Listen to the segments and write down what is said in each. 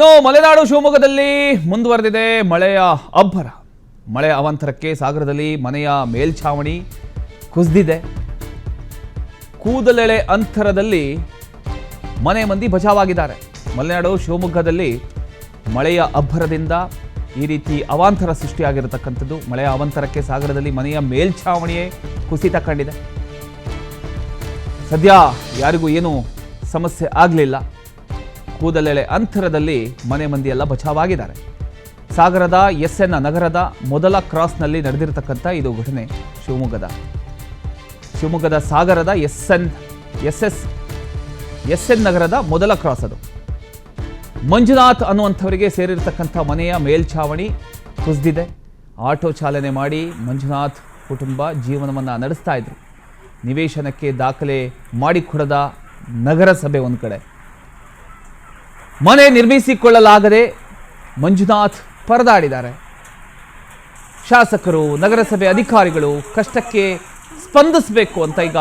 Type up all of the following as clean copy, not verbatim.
ಮಲೆನಾಡು ಶಿವಮೊಗ್ಗದಲ್ಲಿ ಮುಂದುವರೆದಿದೆ ಮಳೆಯ ಅಬ್ಬರ. ಮಳೆ ಅವಾಂತರಕ್ಕೆ ಸಾಗರದಲ್ಲಿ ಮನೆಯ ಮೇಲ್ಛಾವಣಿ ಕುಸಿದಿದೆ. ಕೂದಲೆಳೆ ಅಂತರದಲ್ಲಿ ಮನೆ ಮಂದಿ ಬಚಾವಾಗಿದ್ದಾರೆ. ಮಲೆನಾಡು ಶಿವಮೊಗ್ಗದಲ್ಲಿ ಮಳೆಯ ಅಬ್ಬರದಿಂದ ಈ ರೀತಿ ಅವಾಂತರ ಸೃಷ್ಟಿಯಾಗಿರತಕ್ಕಂಥದ್ದು. ಮಳೆಯ ಅವಾಂತರಕ್ಕೆ ಸಾಗರದಲ್ಲಿ ಮನೆಯ ಮೇಲ್ಛಾವಣಿಯೇ ಕುಸಿತ ಕಂಡಿದೆ. ಸದ್ಯ ಯಾರಿಗೂ ಏನೂ ಸಮಸ್ಯೆ ಆಗಲಿಲ್ಲ. ಕೂದಲೆಳೆ ಅಂತರದಲ್ಲಿ ಮನೆ ಮಂದಿಯೆಲ್ಲ ಬಚಾವಾಗಿದ್ದಾರೆ. ಸಾಗರದ ಎಸ್ಎನ್ ನಗರದ ಮೊದಲ ಕ್ರಾಸ್ನಲ್ಲಿ ನಡೆದಿರತಕ್ಕಂಥ ಇದು ಘಟನೆ. ಶಿವಮೊಗ್ಗದ ಸಾಗರದ ಎಸ್ಎನ್ ನಗರದ ಮೊದಲ ಕ್ರಾಸ್ ಅದು. ಮಂಜುನಾಥ್ ಅನ್ನುವಂಥವರಿಗೆ ಸೇರಿರತಕ್ಕಂಥ ಮನೆಯ ಮೇಲ್ಛಾವಣಿ ಕುಸಿದಿದೆ. ಆಟೋ ಚಾಲನೆ ಮಾಡಿ ಮಂಜುನಾಥ್ ಕುಟುಂಬ ಜೀವನವನ್ನು ನಡೆಸ್ತಾ ಇದ್ರು. ನಿವೇಶನಕ್ಕೆ ದಾಖಲೆ ಮಾಡಿಕೊಡದ ನಗರಸಭೆ ಒಂದು ಕಡೆ, ಮನೆ ನಿರ್ಮಿಸಿಕೊಳ್ಳಲಾಗದೆ ಮಂಜುನಾಥ್ ಪರದಾಡಿದ್ದಾರೆ. ಶಾಸಕರು, ನಗರಸಭೆ ಅಧಿಕಾರಿಗಳು ಕಷ್ಟಕ್ಕೆ ಸ್ಪಂದಿಸಬೇಕು ಅಂತ ಈಗ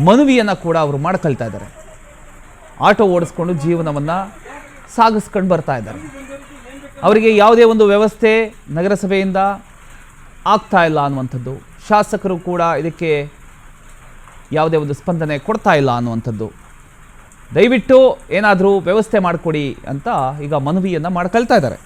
ಮನವಿಯನ್ನು ಕೂಡ ಅವರು ಮಾಡ್ಕೊಳ್ತಾ ಇದ್ದಾರೆ. ಆಟೋ ಓಡಿಸ್ಕೊಂಡು ಜೀವನವನ್ನು ಸಾಗಿಸ್ಕೊಂಡು ಬರ್ತಾ ಇದ್ದಾರೆ. ಅವರಿಗೆ ಯಾವುದೇ ಒಂದು ವ್ಯವಸ್ಥೆ ನಗರಸಭೆಯಿಂದ ಆಗ್ತಾ ಇಲ್ಲ ಅನ್ನುವಂಥದ್ದು, ಶಾಸಕರು ಕೂಡ ಇದಕ್ಕೆ ಯಾವುದೇ ಒಂದು ಸ್ಪಂದನೆ ಕೊಡ್ತಾ ಇಲ್ಲ ಅನ್ನುವಂಥದ್ದು. ದಯವಿಟ್ಟು ಏನಾದರೂ ವ್ಯವಸ್ಥೆ ಮಾಡಿಕೊಡಿ ಅಂತ ಈಗ ಮನವಿಯನ್ನು ಮಾಡ್ಕೊಳ್ತಾ ಇದ್ದಾರೆ.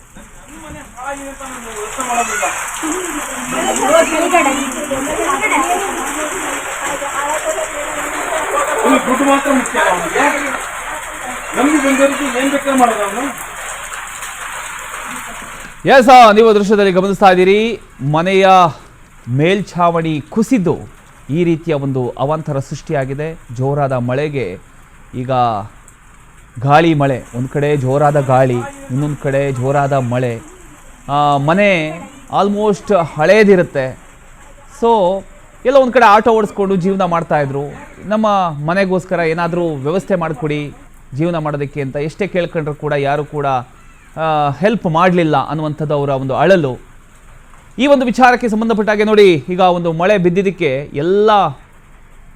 ಎಸ್, ನೀವು ದೃಶ್ಯದಲ್ಲಿ ಗಮನಿಸ್ತಾ ಇದ್ದೀರಿ. ಮನೆಯ ಮೇಲ್ಛಾವಣಿ ಕುಸಿದು ಈ ರೀತಿಯ ಒಂದು ಅವಾಂತರ ಸೃಷ್ಟಿಯಾಗಿದೆ. ಜೋರಾದ ಮಳೆಗೆ ಈಗ ಗಾಳಿ ಮಳೆ, ಒಂದು ಕಡೆ ಜೋರಾದ ಗಾಳಿ, ಇನ್ನೊಂದು ಕಡೆ ಜೋರಾದ ಮಳೆ. ಮನೆ ಆಲ್ಮೋಸ್ಟ್ ಹಳೇದಿರುತ್ತೆ. ಸೊ ಎಲ್ಲ ಒಂದು ಕಡೆ ಆಟೋ ಓಡಿಸ್ಕೊಂಡು ಜೀವನ ಮಾಡ್ತಾಯಿದ್ರು. ನಮ್ಮ ಮನೆಗೋಸ್ಕರ ಏನಾದರೂ ವ್ಯವಸ್ಥೆ ಮಾಡಿಕೊಡಿ ಜೀವನ ಮಾಡೋದಕ್ಕೆ ಅಂತ ಎಷ್ಟೇ ಕೇಳ್ಕೊಂಡ್ರು ಕೂಡ ಯಾರು ಕೂಡ ಹೆಲ್ಪ್ ಮಾಡಲಿಲ್ಲ ಅನ್ನುವಂಥದ್ದು ಅವರ ಒಂದು ಅಳಲು. ಈ ಒಂದು ವಿಚಾರಕ್ಕೆ ಸಂಬಂಧಪಟ್ಟಾಗೆ ನೋಡಿ, ಈಗ ಒಂದು ಮಳೆ ಬಿದ್ದಿದ್ದಕ್ಕೆ ಎಲ್ಲ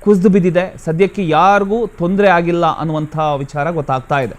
ಕುಸಿದು ಬಿದ್ದಿದೆ. ಸದ್ಯಕ್ಕೆ ಯಾರಿಗೂ ತೊಂದರೆ ಆಗಿಲ್ಲ ಅನ್ನುವಂಥ ವಿಚಾರ ಗೊತ್ತಾಗ್ತಾ ಇದೆ.